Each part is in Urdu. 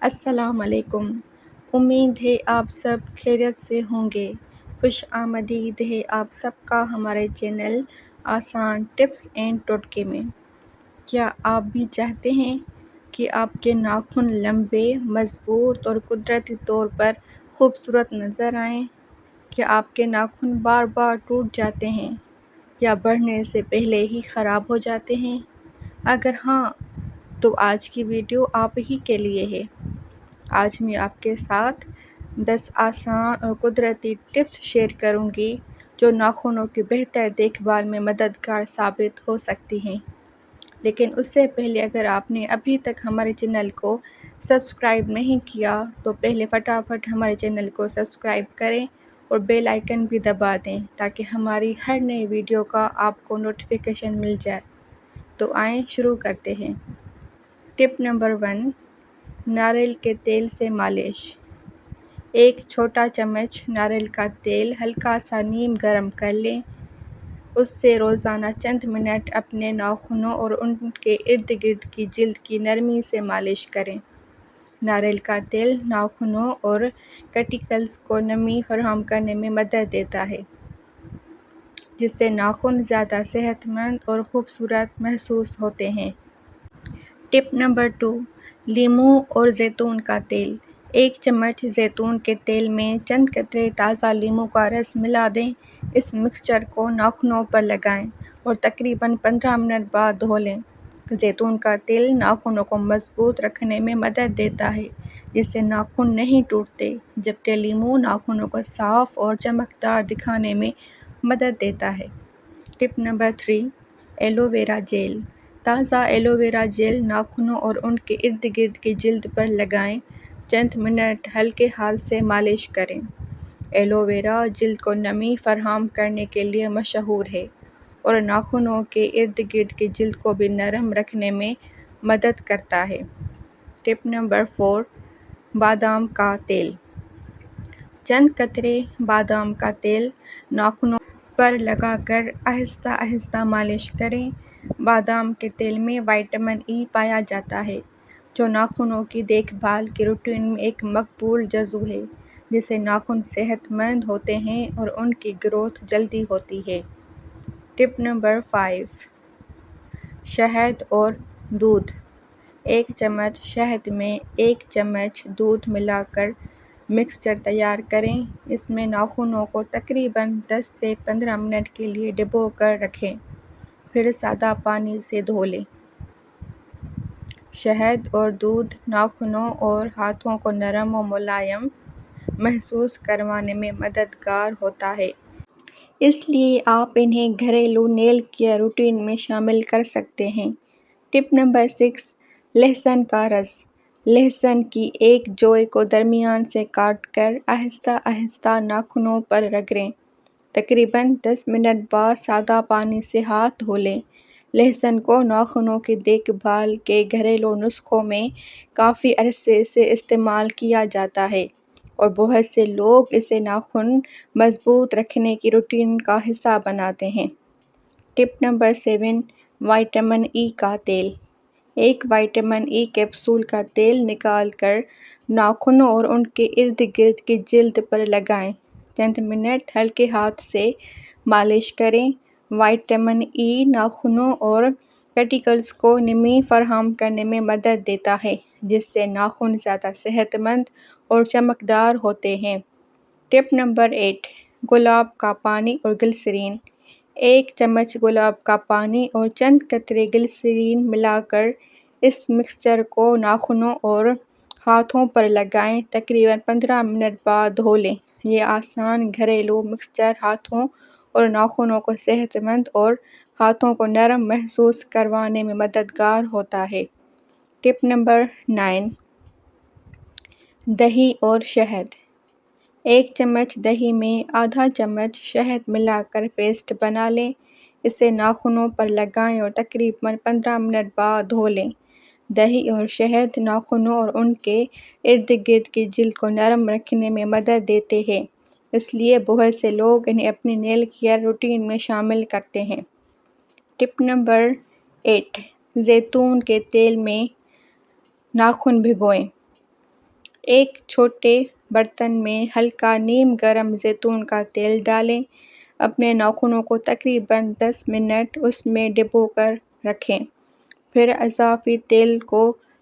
السلام علیکم۔ امید ہے آپ سب خیریت سے ہوں گے۔ خوش آمدید ہے آپ سب کا ہمارے چینل آسان ٹپس اینڈ ٹوٹکے میں۔ کیا آپ بھی چاہتے ہیں کہ آپ کے ناخن لمبے، مضبوط اور قدرتی طور پر خوبصورت نظر آئیں؟ کیا آپ کے ناخن بار بار ٹوٹ جاتے ہیں یا بڑھنے سے پہلے ہی خراب ہو جاتے ہیں؟ اگر ہاں تو آج کی ویڈیو آپ ہی کے لیے ہے۔ آج میں آپ کے ساتھ 10 آسان اور قدرتی ٹپس شیئر کروں گی جو ناخنوں کی بہتر دیکھ بھال میں مددگار ثابت ہو سکتی ہیں۔ لیکن اس سے پہلے اگر آپ نے ابھی تک ہمارے چینل کو سبسکرائب نہیں کیا تو پہلے فٹافٹ ہمارے چینل کو سبسکرائب کریں اور بیل آئیکن بھی دبا دیں تاکہ ہماری ہر نئی ویڈیو کا آپ کو نوٹیفیکیشن مل جائے۔ تو آئیں شروع کرتے ہیں۔ ٹپ نمبر 1، ناریل کے تیل سے مالش۔ ایک چھوٹا چمچ ناریل کا تیل ہلکا سا نیم گرم کر لیں۔ اس سے روزانہ چند منٹ اپنے ناخنوں اور ان کے ارد گرد کی جلد کی نرمی سے مالش کریں۔ ناریل کا تیل ناخنوں اور کٹیکلز کو نمی فراہم کرنے میں مدد دیتا ہے، جس سے ناخن زیادہ صحت مند اور خوبصورت محسوس ہوتے ہیں۔ ٹپ نمبر 2، لیموں اور زیتون کا تیل۔ ایک چمچ زیتون کے تیل میں چند قطرے تازہ لیموں کا رس ملا دیں۔ اس مکسچر کو ناخنوں پر لگائیں اور تقریباً 15 منٹ بعد دھو لیں۔ زیتون کا تیل ناخنوں کو مضبوط رکھنے میں مدد دیتا ہے، جس سے ناخن نہیں ٹوٹتے، جبکہ لیموں ناخنوں کو صاف اور چمکدار دکھانے میں مدد دیتا ہے۔ ٹپ نمبر 3، ایلو ویرا جیل۔ تازہ ایلو ویرا جیل ناخنوں اور ان کے ارد گرد کی جلد پر لگائیں۔ چند منٹ ہلکے ہاتھ سے مالش کریں۔ ایلو ویرا جلد کو نمی فراہم کرنے کے لیے مشہور ہے اور ناخنوں کے ارد گرد کی جلد کو بھی نرم رکھنے میں مدد کرتا ہے۔ ٹپ نمبر 4، بادام کا تیل۔ چند قطرے بادام کا تیل ناخنوں پر لگا کر آہستہ آہستہ مالش کریں۔ بادام کے تیل میں وٹامن ای پایا جاتا ہے، جو ناخنوں کی دیکھ بھال کے روٹین میں ایک مقبول جزو ہے، جس سے ناخن صحت مند ہوتے ہیں اور ان کی گروتھ جلدی ہوتی ہے۔ ٹپ نمبر 5، شہد اور دودھ۔ ایک چمچ شہد میں ایک چمچ دودھ ملا کر مکسچر تیار کریں۔ اس میں ناخنوں کو تقریباً 10 سے 15 منٹ کے لیے ڈبو کر رکھیں، پھر سادہ پانی سے دھو لیں۔ شہد اور دودھ ناخنوں اور ہاتھوں کو نرم و ملائم محسوس کروانے میں مددگار ہوتا ہے، اس لیے آپ انہیں گھریلو نیل کیئر روٹین میں شامل کر سکتے ہیں۔ ٹپ نمبر 6، لہسن کا رس۔ لہسن کی ایک جوئی کو درمیان سے کاٹ کر آہستہ آہستہ ناخنوں پر رگڑیں۔ تقریباً 10 منٹ بعد سادہ پانی سے ہاتھ دھو لیں۔ لہسن کو ناخنوں کی دیکھ بھال کے گھریلو نسخوں میں کافی عرصے سے استعمال کیا جاتا ہے اور بہت سے لوگ اسے ناخن مضبوط رکھنے کی روٹین کا حصہ بناتے ہیں۔ ٹپ نمبر 7، وٹامن ای کا تیل۔ ایک وٹامن ای کیپسول کا تیل نکال کر ناخنوں اور ان کے ارد گرد کی جلد پر لگائیں۔ چند منٹ ہلکے ہاتھ سے مالش کریں۔ وٹامن ای ناخنوں اور کٹیکلز کو نمی فراہم کرنے میں مدد دیتا ہے، جس سے ناخن زیادہ صحت مند اور چمکدار ہوتے ہیں۔ ٹپ نمبر 8، گلاب کا پانی اور گلسرین۔ ایک چمچ گلاب کا پانی اور چند قطرے گلسرین ملا کر اس مکسچر کو ناخنوں اور ہاتھوں پر لگائیں۔ تقریباً 15 منٹ بعد دھو لیں۔ یہ آسان گھریلو مکسچر ہاتھوں اور ناخنوں کو صحت مند اور ہاتھوں کو نرم محسوس کروانے میں مددگار ہوتا ہے۔ ٹپ نمبر 9، دہی اور شہد۔ ایک چمچ دہی میں آدھا چمچ شہد ملا کر پیسٹ بنا لیں۔ اسے ناخنوں پر لگائیں اور تقریباً 15 منٹ بعد دھو لیں۔ دہی اور شہد ناخنوں اور ان کے ارد گرد کی جلد کو نرم رکھنے میں مدد دیتے ہیں، اس لیے بہت سے لوگ انہیں اپنی نیل کیئر روٹین میں شامل کرتے ہیں۔ ٹپ نمبر 8، زیتون کے تیل میں ناخن بھگوئیں۔ ایک چھوٹے برتن میں ہلکا نیم گرم زیتون کا تیل ڈالیں۔ اپنے ناخنوں کو تقریباً 10 منٹ اس میں ڈبو کر رکھیں، پھر اضافی تیل کو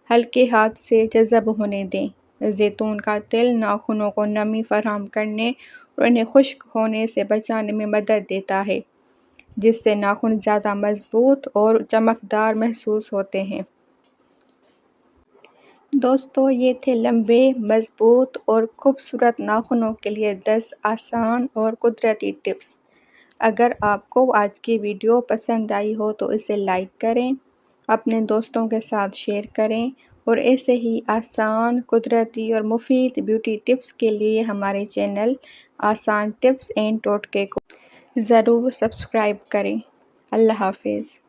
ہلکے ہاتھ سے جذب ہونے دیں۔ زیتون کا تیل ناخنوں کو نمی فراہم کرنے اور انہیں خشک ہونے سے بچانے میں مدد دیتا ہے، جس سے ناخن زیادہ مضبوط اور چمکدار محسوس ہوتے ہیں۔ دوستو، یہ تھے لمبے، مضبوط اور خوبصورت ناخنوں کے لیے 10 آسان اور قدرتی ٹپس۔ اگر آپ کو آج کی ویڈیو پسند آئی ہو تو اسے لائک کریں، اپنے دوستوں کے ساتھ شیئر کریں اور ایسے ہی آسان، قدرتی اور مفید بیوٹی ٹپس کے لیے ہمارے چینل آسان ٹپس اینڈ ٹوٹکے کو ضرور سبسکرائب کریں۔ اللہ حافظ۔